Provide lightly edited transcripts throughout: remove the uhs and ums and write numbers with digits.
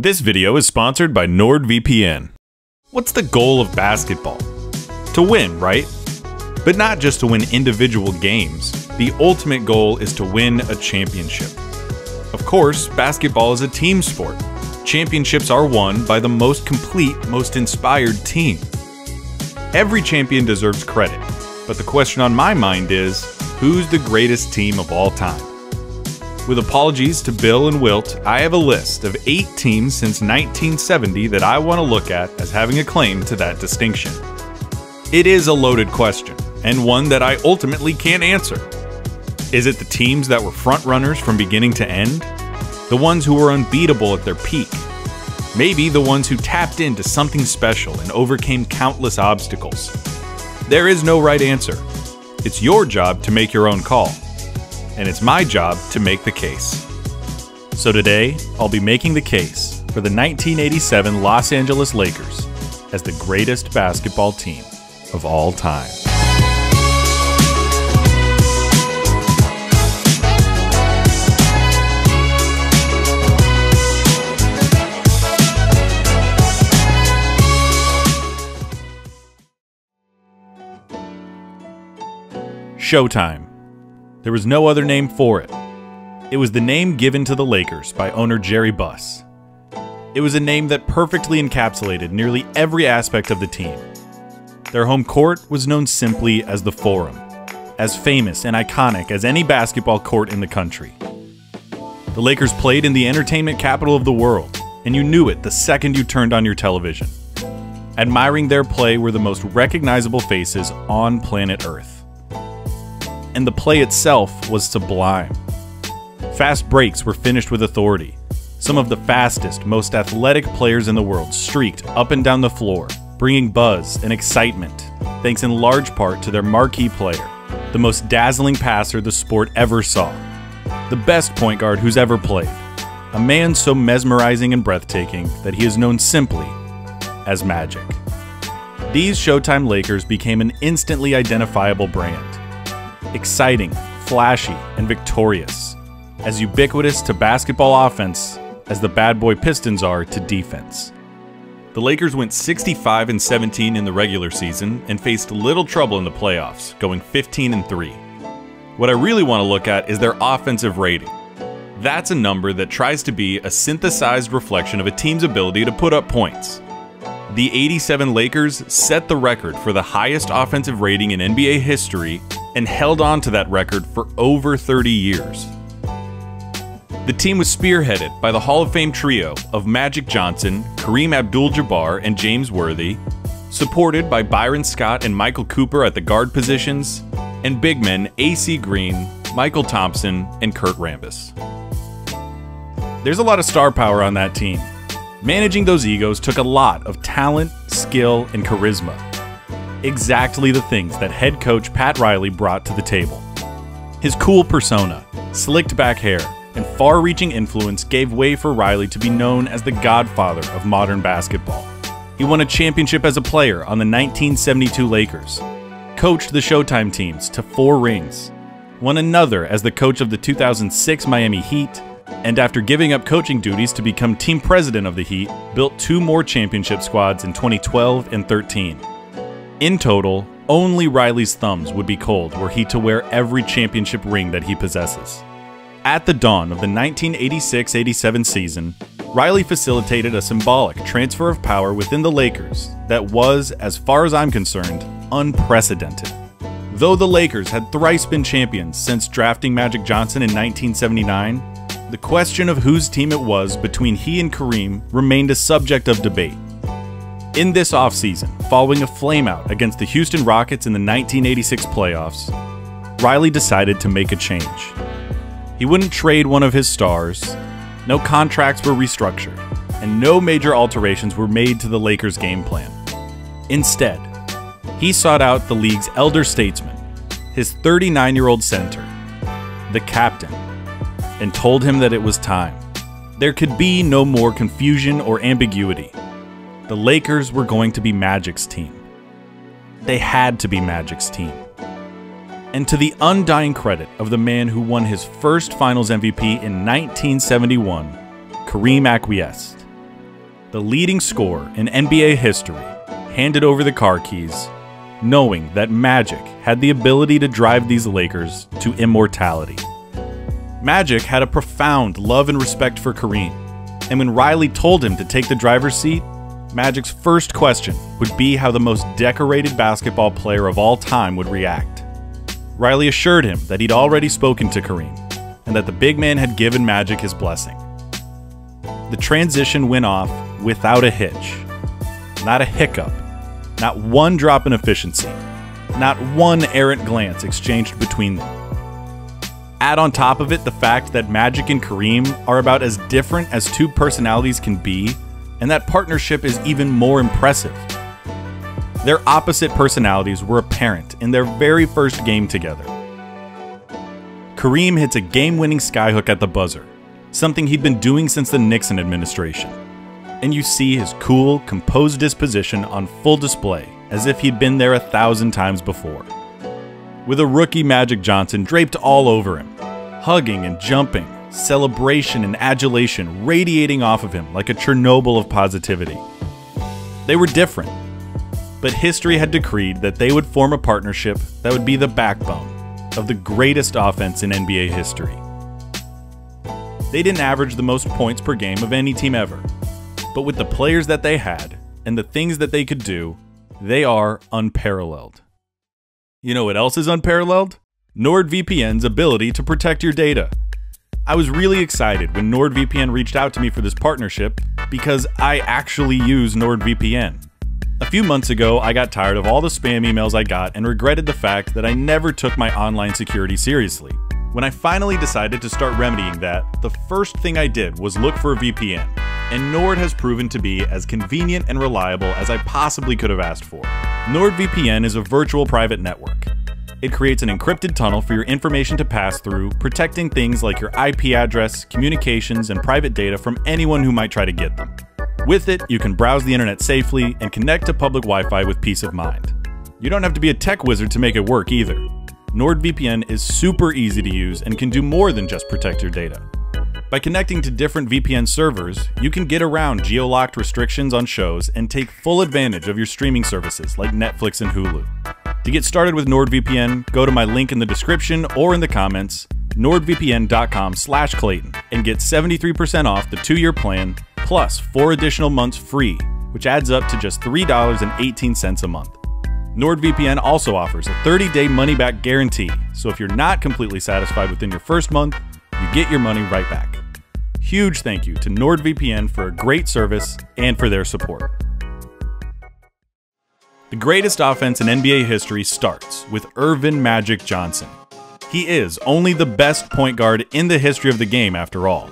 This video is sponsored by NordVPN. What's the goal of basketball? To win, right? But not just to win individual games. The ultimate goal is to win a championship. Of course, basketball is a team sport. Championships are won by the most complete, most inspired team. Every champion deserves credit, but the question on my mind is, who's the greatest team of all time? With apologies to Bill and Wilt, I have a list of 8 teams since 1970 that I want to look at as having a claim to that distinction. It is a loaded question, and one that I ultimately can't answer. Is it the teams that were frontrunners from beginning to end? The ones who were unbeatable at their peak? Maybe the ones who tapped into something special and overcame countless obstacles? There is no right answer. It's your job to make your own call. And it's my job to make the case. So today, I'll be making the case for the 1987 Los Angeles Lakers as the greatest basketball team of all time. Showtime. There was no other name for it. It was the name given to the Lakers by owner Jerry Buss. It was a name that perfectly encapsulated nearly every aspect of the team. Their home court was known simply as the Forum, as famous and iconic as any basketball court in the country. The Lakers played in the entertainment capital of the world, and you knew it the second you turned on your television. Admiring their play were the most recognizable faces on planet Earth. And the play itself was sublime. Fast breaks were finished with authority. Some of the fastest, most athletic players in the world streaked up and down the floor, bringing buzz and excitement, thanks in large part to their marquee player, the most dazzling passer the sport ever saw, the best point guard who's ever played, a man so mesmerizing and breathtaking that he is known simply as Magic. These Showtime Lakers became an instantly identifiable brand. Exciting, flashy, and victorious, as ubiquitous to basketball offense as the bad boy Pistons are to defense. The Lakers went 65-17 in the regular season and faced little trouble in the playoffs, going 15-3. What I really want to look at is their offensive rating. That's a number that tries to be a synthesized reflection of a team's ability to put up points. The '87 Lakers set the record for the highest offensive rating in NBA history and held on to that record for over 30 years. The team was spearheaded by the Hall of Fame trio of Magic Johnson, Kareem Abdul-Jabbar, and James Worthy, supported by Byron Scott and Michael Cooper at the guard positions, and big men A.C. Green, Michael Thompson, and Kurt Rambis. There's a lot of star power on that team. Managing those egos took a lot of talent, skill, and charisma. Exactly the things that head coach Pat Riley brought to the table. His cool persona, slicked back hair, and far-reaching influence gave way for Riley to be known as the godfather of modern basketball. He won a championship as a player on the 1972 Lakers, coached the Showtime teams to 4 rings, won another as the coach of the 2006 Miami Heat, and after giving up coaching duties to become team president of the Heat, built 2 more championship squads in 2012 and 13. In total, only Riley's thumbs would be cold were he to wear every championship ring that he possesses. At the dawn of the 1986-87 season, Riley facilitated a symbolic transfer of power within the Lakers that was, as far as I'm concerned, unprecedented. Though the Lakers had thrice been champions since drafting Magic Johnson in 1979, the question of whose team it was between he and Kareem remained a subject of debate. In this offseason, following a flameout against the Houston Rockets in the 1986 playoffs, Riley decided to make a change. He wouldn't trade one of his stars, no contracts were restructured, and no major alterations were made to the Lakers' game plan. Instead, he sought out the league's elder statesman, his 39-year-old center, the captain, and told him that it was time. There could be no more confusion or ambiguity. The Lakers were going to be Magic's team. They had to be Magic's team. And to the undying credit of the man who won his first Finals MVP in 1971, Kareem acquiesced. the leading scorer in NBA history, handed over the car keys, knowing that Magic had the ability to drive these Lakers to immortality. Magic had a profound love and respect for Kareem, and when Riley told him to take the driver's seat, Magic's first question would be how the most decorated basketball player of all time would react. Riley assured him that he'd already spoken to Kareem, and that the big man had given Magic his blessing. The transition went off without a hitch. Not a hiccup. Not one drop in efficiency. Not one errant glance exchanged between them. Add on top of it the fact that Magic and Kareem are about as different as two personalities can be, and that partnership is even more impressive. Their opposite personalities were apparent in their very first game together. Kareem hits a game-winning skyhook at the buzzer, something he'd been doing since the Nixon administration. And you see his cool, composed disposition on full display, as if he'd been there 1,000 times before. With a rookie Magic Johnson draped all over him, hugging and jumping, celebration and adulation radiating off of him like a Chernobyl of positivity. They were different, but history had decreed that they would form a partnership that would be the backbone of the greatest offense in NBA history. They didn't average the most points per game of any team ever, but with the players that they had and the things that they could do, they are unparalleled. You know what else is unparalleled? NordVPN's ability to protect your data. I was really excited when NordVPN reached out to me for this partnership because I actually use NordVPN. A few months ago, I got tired of all the spam emails I got and regretted the fact that I never took my online security seriously. When I finally decided to start remedying that, the first thing I did was look for a VPN, and Nord has proven to be as convenient and reliable as I possibly could have asked for. NordVPN is a virtual private network. It creates an encrypted tunnel for your information to pass through, protecting things like your IP address, communications, and private data from anyone who might try to get them. With it, you can browse the internet safely and connect to public Wi-Fi with peace of mind. You don't have to be a tech wizard to make it work either. NordVPN is super easy to use and can do more than just protect your data. By connecting to different VPN servers, you can get around geo-locked restrictions on shows and take full advantage of your streaming services like Netflix and Hulu. To get started with NordVPN, go to my link in the description or in the comments, nordvpn.com/Clayton, and get 73% off the 2-year plan plus 4 additional months free, which adds up to just $3.18 a month. NordVPN also offers a 30-day money-back guarantee, so if you're not completely satisfied within your first month, you get your money right back. Huge thank you to NordVPN for a great service and for their support. The greatest offense in NBA history starts with Ervin Magic Johnson. He is only the best point guard in the history of the game after all.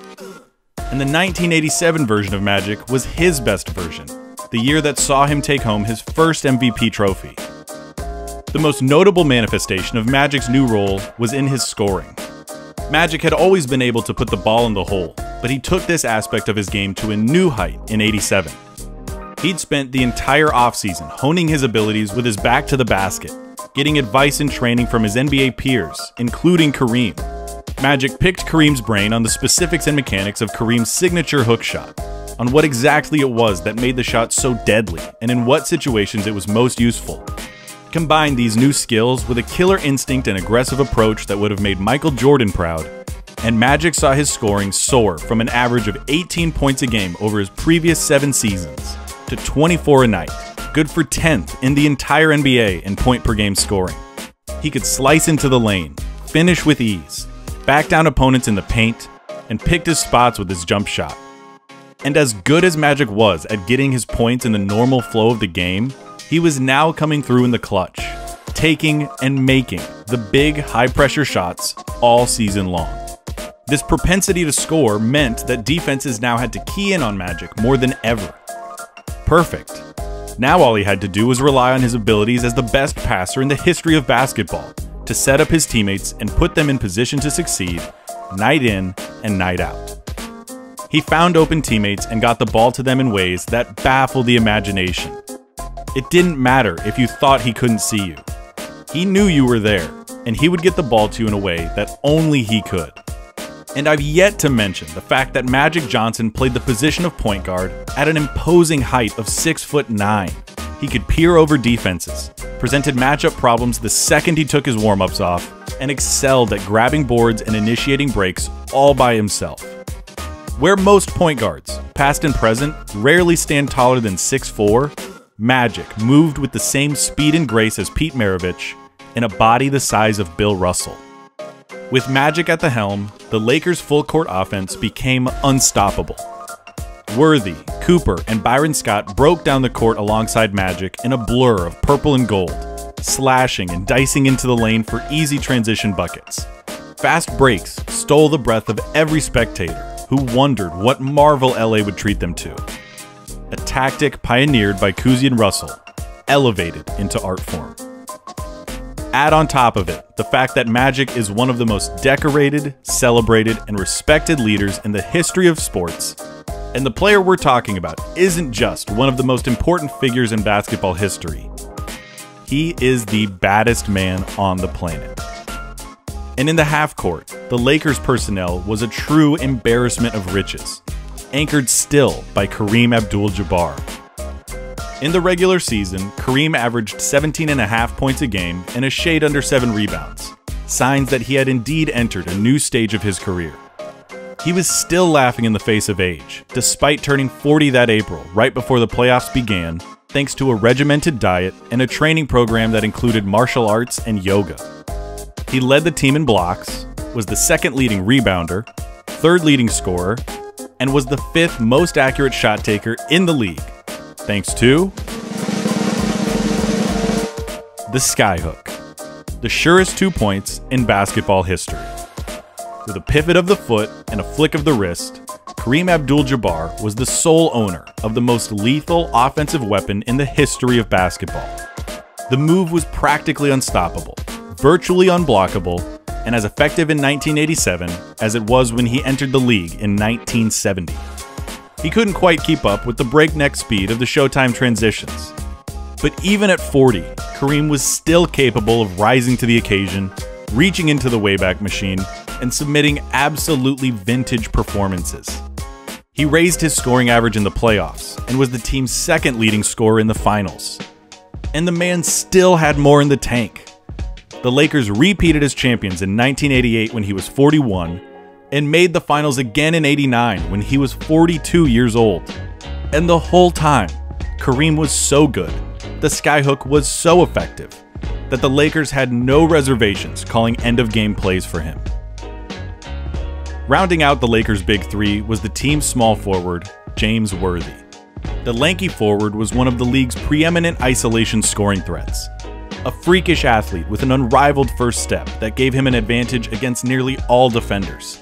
And the 1987 version of Magic was his best version, the year that saw him take home his first MVP trophy. The most notable manifestation of Magic's new role was in his scoring. Magic had always been able to put the ball in the hole, but he took this aspect of his game to a new height in '87. He'd spent the entire offseason honing his abilities with his back to the basket, getting advice and training from his NBA peers, including Kareem. Magic picked Kareem's brain on the specifics and mechanics of Kareem's signature hook shot, on what exactly it was that made the shot so deadly, and in what situations it was most useful. Combine these new skills with a killer instinct and aggressive approach that would have made Michael Jordan proud, and Magic saw his scoring soar from an average of 18 points a game over his previous 7 seasons to 24 a night, good for 10th in the entire NBA in point per game scoring. He could slice into the lane, finish with ease, back down opponents in the paint, and picked his spots with his jump shot. And as good as Magic was at getting his points in the normal flow of the game, he was now coming through in the clutch, taking and making the big, high-pressure shots all season long. This propensity to score meant that defenses now had to key in on Magic more than ever. Perfect. Now all he had to do was rely on his abilities as the best passer in the history of basketball to set up his teammates and put them in position to succeed, night in and night out. He found open teammates and got the ball to them in ways that baffled the imagination. It didn't matter if you thought he couldn't see you. He knew you were there, and he would get the ball to you in a way that only he could. And I've yet to mention the fact that Magic Johnson played the position of point guard at an imposing height of 6'9". He could peer over defenses, presented matchup problems the second he took his warm-ups off, and excelled at grabbing boards and initiating breaks all by himself. Where most point guards, past and present, rarely stand taller than 6'4", Magic moved with the same speed and grace as Pete Maravich in a body the size of Bill Russell. With Magic at the helm, the Lakers' full-court offense became unstoppable. Worthy, Cooper, and Byron Scott broke down the court alongside Magic in a blur of purple and gold, slashing and dicing into the lane for easy transition buckets. Fast breaks stole the breath of every spectator who wondered what marvel LA would treat them to. A tactic pioneered by Cousy and Russell, elevated into art form. Add on top of it the fact that Magic is one of the most decorated, celebrated, and respected leaders in the history of sports, and the player we're talking about isn't just one of the most important figures in basketball history. He is the baddest man on the planet. And in the half court, the Lakers personnel was a true embarrassment of riches, anchored still by Kareem Abdul-Jabbar. In the regular season, Kareem averaged 17.5 points a game and a shade under 7 rebounds, signs that he had indeed entered a new stage of his career. He was still laughing in the face of age, despite turning 40 that April, right before the playoffs began, thanks to a regimented diet and a training program that included martial arts and yoga. He led the team in blocks, was the second leading rebounder, third leading scorer, and was the 5th most accurate shot taker in the league, thanks to the skyhook, the surest 2 points in basketball history. With a pivot of the foot and a flick of the wrist, Kareem Abdul-Jabbar was the sole owner of the most lethal offensive weapon in the history of basketball. The move was practically unstoppable, virtually unblockable, and as effective in 1987 as it was when he entered the league in 1970. He couldn't quite keep up with the breakneck speed of the Showtime transitions. But even at 40, Kareem was still capable of rising to the occasion, reaching into the Wayback Machine, and submitting absolutely vintage performances. He raised his scoring average in the playoffs and was the team's second leading scorer in the finals. And the man still had more in the tank. The Lakers repeated as champions in 1988 when he was 41, and made the finals again in '89 when he was 42 years old. And the whole time, Kareem was so good, the skyhook was so effective, that the Lakers had no reservations calling end-of-game plays for him. Rounding out the Lakers' big three was the team's small forward, James Worthy. The lanky forward was one of the league's preeminent isolation scoring threats. A freakish athlete with an unrivaled first step that gave him an advantage against nearly all defenders.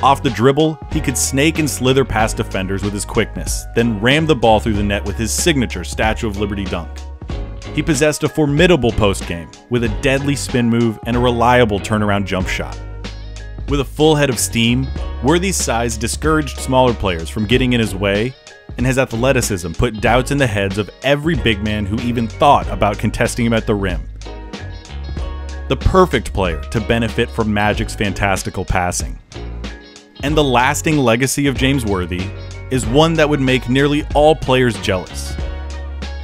Off the dribble, he could snake and slither past defenders with his quickness, then ram the ball through the net with his signature Statue of Liberty dunk. He possessed a formidable post-game, with a deadly spin move and a reliable turnaround jump shot. With a full head of steam, Worthy's size discouraged smaller players from getting in his way, and his athleticism put doubts in the heads of every big man who even thought about contesting him at the rim. The perfect player to benefit from Magic's fantastical passing. And the lasting legacy of James Worthy is one that would make nearly all players jealous.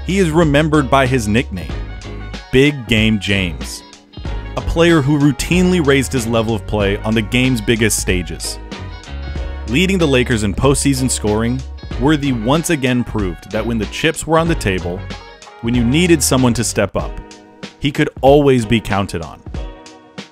He is remembered by his nickname, Big Game James, a player who routinely raised his level of play on the game's biggest stages. Leading the Lakers in postseason scoring, Worthy once again proved that when the chips were on the table, when you needed someone to step up, he could always be counted on.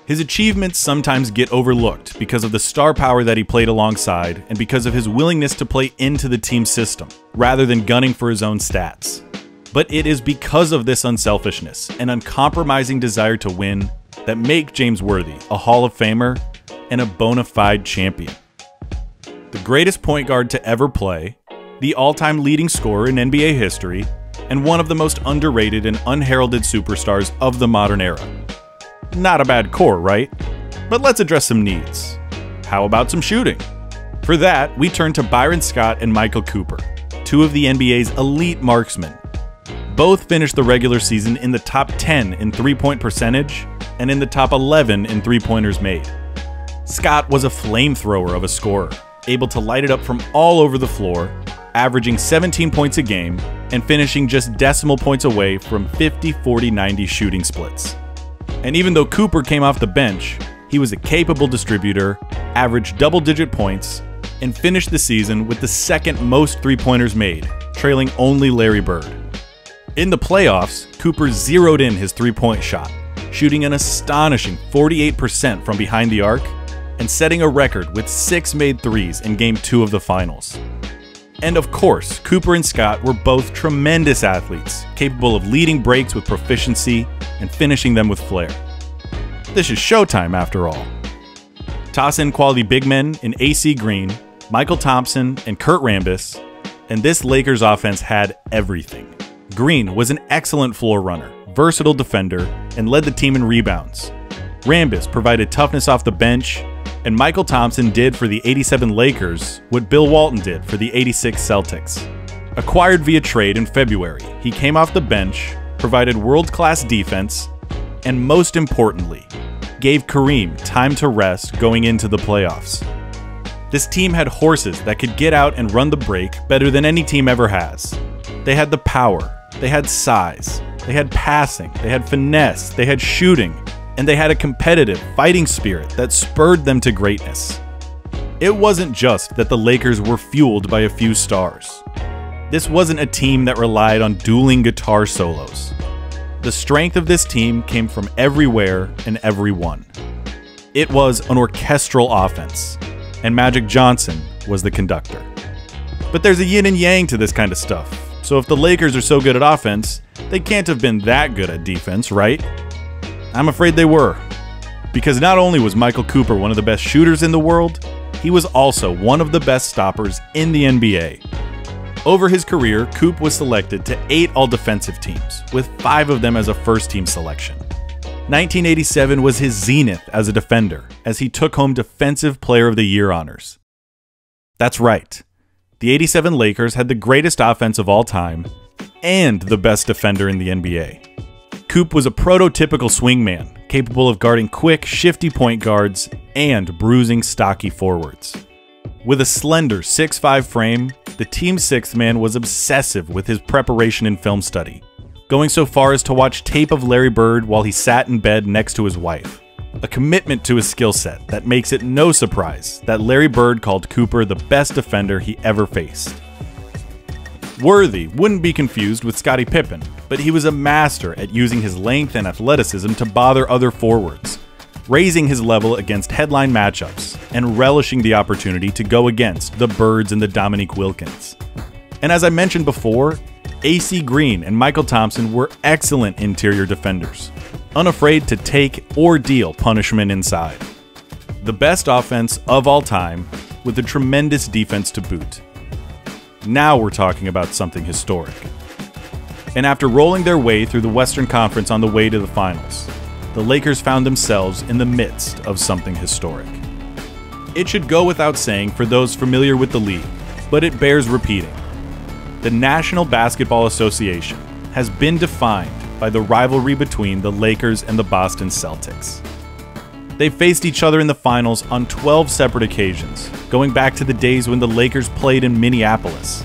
His achievements sometimes get overlooked because of the star power that he played alongside and because of his willingness to play into the team's system, rather than gunning for his own stats. But it is because of this unselfishness and uncompromising desire to win that make James Worthy a Hall of Famer and a bona fide champion. The greatest point guard to ever play, the all-time leading scorer in NBA history, and one of the most underrated and unheralded superstars of the modern era. Not a bad core, right? But let's address some needs. How about some shooting? For that, we turn to Byron Scott and Michael Cooper, two of the NBA's elite marksmen. Both finished the regular season in the top 10 in three-point percentage and in the top 11 in three-pointers made. Scott was a flamethrower of a scorer, able to light it up from all over the floor, averaging 17 points a game and finishing just decimal points away from 50, 40, 90 shooting splits. And even though Cooper came off the bench, he was a capable distributor, averaged double-digit points, and finished the season with the second most three-pointers made, trailing only Larry Bird. In the playoffs, Cooper zeroed in his three-point shot, shooting an astonishing 48% from behind the arc and setting a record with 6 made threes in Game 2 of the finals. And of course, Cooper and Scott were both tremendous athletes, capable of leading breaks with proficiency and finishing them with flair. This is Showtime after all. Toss in quality big men in AC Green, Michael Thompson, and Kurt Rambis, and this Lakers offense had everything. Green was an excellent floor runner, versatile defender, and led the team in rebounds. Rambis provided toughness off the bench, and Michael Thompson did for the '87 Lakers what Bill Walton did for the '86 Celtics. Acquired via trade in February, he came off the bench, provided world-class defense, and most importantly, gave Kareem time to rest going into the playoffs. This team had horses that could get out and run the break better than any team ever has. They had the power, they had size, they had passing, they had finesse, they had shooting, and they had a competitive, fighting spirit that spurred them to greatness. It wasn't just that the Lakers were fueled by a few stars. This wasn't a team that relied on dueling guitar solos. The strength of this team came from everywhere and everyone. It was an orchestral offense, and Magic Johnson was the conductor. But there's a yin and yang to this kind of stuff, so if the Lakers are so good at offense, they can't have been that good at defense, right? I'm afraid they were. Because not only was Michael Cooper one of the best shooters in the world, he was also one of the best stoppers in the NBA. Over his career, Coop was selected to 8 all-defensive teams, with 5 of them as a first-team selection. 1987 was his zenith as a defender, as he took home Defensive Player of the Year honors. That's right. The '87 Lakers had the greatest offense of all time, and the best defender in the NBA. Coop was a prototypical swingman, capable of guarding quick, shifty point guards and bruising, stocky forwards. With a slender 6'5" frame, the team's sixth man was obsessive with his preparation and film study, going so far as to watch tape of Larry Bird while he sat in bed next to his wife. A commitment to his skill set that makes it no surprise that Larry Bird called Cooper the best defender he ever faced. Worthy wouldn't be confused with Scottie Pippen, but he was a master at using his length and athleticism to bother other forwards, raising his level against headline matchups, and relishing the opportunity to go against the Birds and the Dominique Wilkins. And as I mentioned before, AC Green and Michael Thompson were excellent interior defenders, unafraid to take or deal punishment inside. The best offense of all time, with a tremendous defense to boot. Now we're talking about something historic. And after rolling their way through the Western Conference on the way to the finals, the Lakers found themselves in the midst of something historic. It should go without saying for those familiar with the league, but it bears repeating. The National Basketball Association has been defined by the rivalry between the Lakers and the Boston Celtics. They faced each other in the finals on 12 separate occasions, going back to the days when the Lakers played in Minneapolis.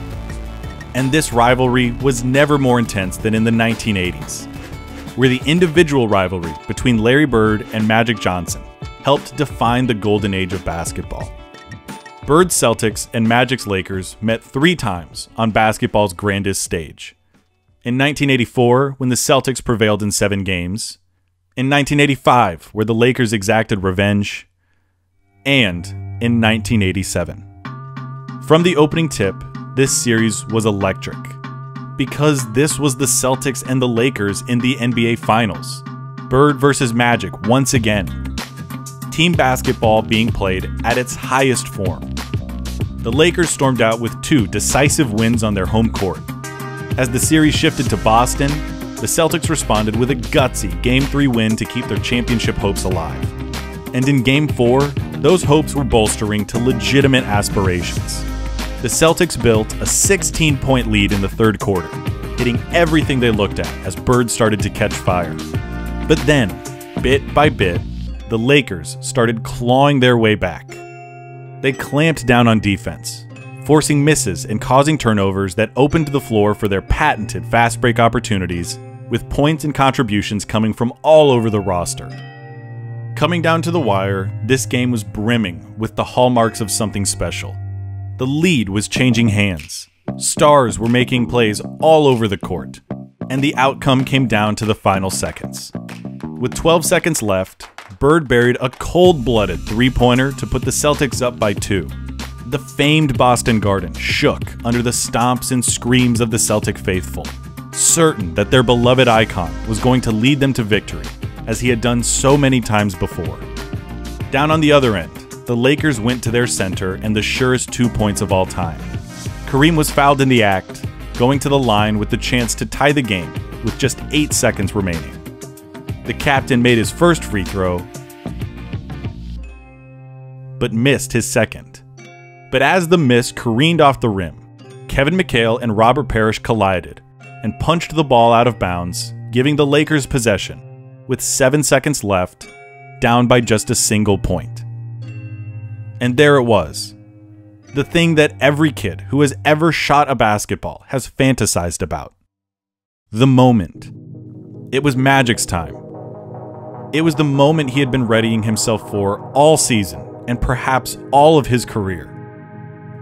And this rivalry was never more intense than in the 1980s, where the individual rivalry between Larry Bird and Magic Johnson helped define the golden age of basketball. Bird's Celtics and Magic's Lakers met 3 times on basketball's grandest stage. In 1984, when the Celtics prevailed in 7 games, in 1985, where the Lakers exacted revenge, and in 1987. From the opening tip, this series was electric, because this was the Celtics and the Lakers in the NBA Finals. Bird versus Magic once again. Team basketball being played at its highest form. The Lakers stormed out with 2 decisive wins on their home court. As the series shifted to Boston, the Celtics responded with a gutsy Game 3 win to keep their championship hopes alive. And in Game 4, those hopes were bolstering to legitimate aspirations. The Celtics built a 16-point lead in the third quarter, hitting everything they looked at as Bird started to catch fire. But then, bit by bit, the Lakers started clawing their way back. They clamped down on defense, forcing misses and causing turnovers that opened the floor for their patented fast break opportunities, with points and contributions coming from all over the roster. Coming down to the wire, this game was brimming with the hallmarks of something special. The lead was changing hands. Stars were making plays all over the court, and the outcome came down to the final seconds. With 12 seconds left, Bird buried a cold-blooded three-pointer to put the Celtics up by 2. The famed Boston Garden shook under the stomps and screams of the Celtic faithful, certain that their beloved icon was going to lead them to victory, as he had done so many times before. Down on the other end, the Lakers went to their center and the surest 2 points of all time. Kareem was fouled in the act, going to the line with the chance to tie the game with just 8 seconds remaining. The captain made his first free throw, but missed his second. But as the miss careened off the rim, Kevin McHale and Robert Parrish collided and punched the ball out of bounds, giving the Lakers possession, with 7 seconds left, down by just a single point. And there it was. The thing that every kid who has ever shot a basketball has fantasized about. The moment. It was Magic's time. It was the moment he had been readying himself for all season and perhaps all of his career.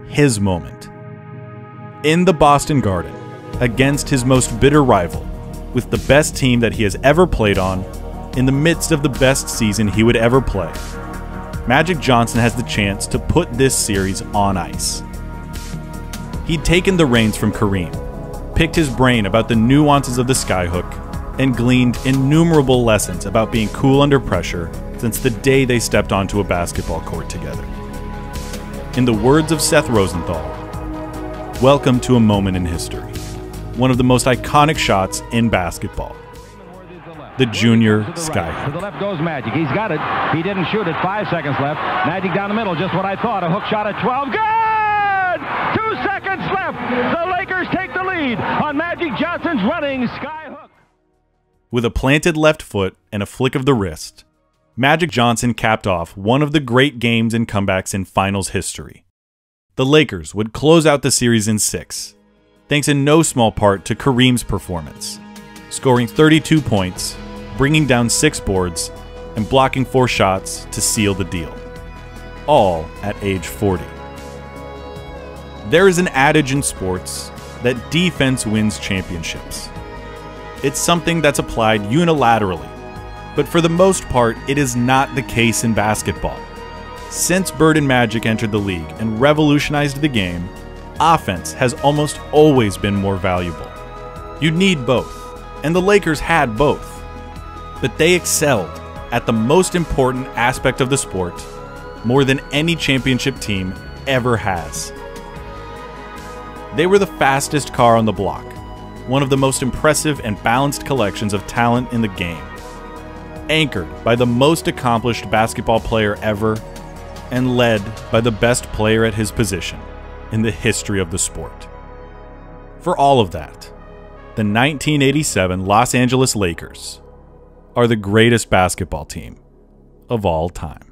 His moment. In the Boston Garden, against his most bitter rival, with the best team that he has ever played on, in the midst of the best season he would ever play, Magic Johnson has the chance to put this series on ice. He'd taken the reins from Kareem, picked his brain about the nuances of the skyhook, and gleaned innumerable lessons about being cool under pressure since the day they stepped onto a basketball court together. In the words of Seth Rosenthal, welcome to a moment in history, one of the most iconic shots in basketball. The junior skyhook. To the left goes Magic. He's got it. He didn't shoot it. 5 seconds left. Magic down the middle. Just what I thought. A hook shot at 12. Good! 2 seconds left. The Lakers take the lead on Magic Johnson's running skyhook. With a planted left foot and a flick of the wrist, Magic Johnson capped off one of the great games and comebacks in finals history. The Lakers would close out the series in 6, thanks in no small part to Kareem's performance, scoring 32 points, bringing down 6 boards, and blocking 4 shots to seal the deal, all at age 40. There is an adage in sports that defense wins championships. It's something that's applied unilaterally, but for the most part, it is not the case in basketball. Since Bird and Magic entered the league and revolutionized the game, offense has almost always been more valuable. You need both, and the Lakers had both. But they excelled at the most important aspect of the sport more than any championship team ever has. They were the fastest car on the block, one of the most impressive and balanced collections of talent in the game, anchored by the most accomplished basketball player ever, and led by the best player at his position in the history of the sport. For all of that, the 1987 Los Angeles Lakers are the greatest basketball team of all time.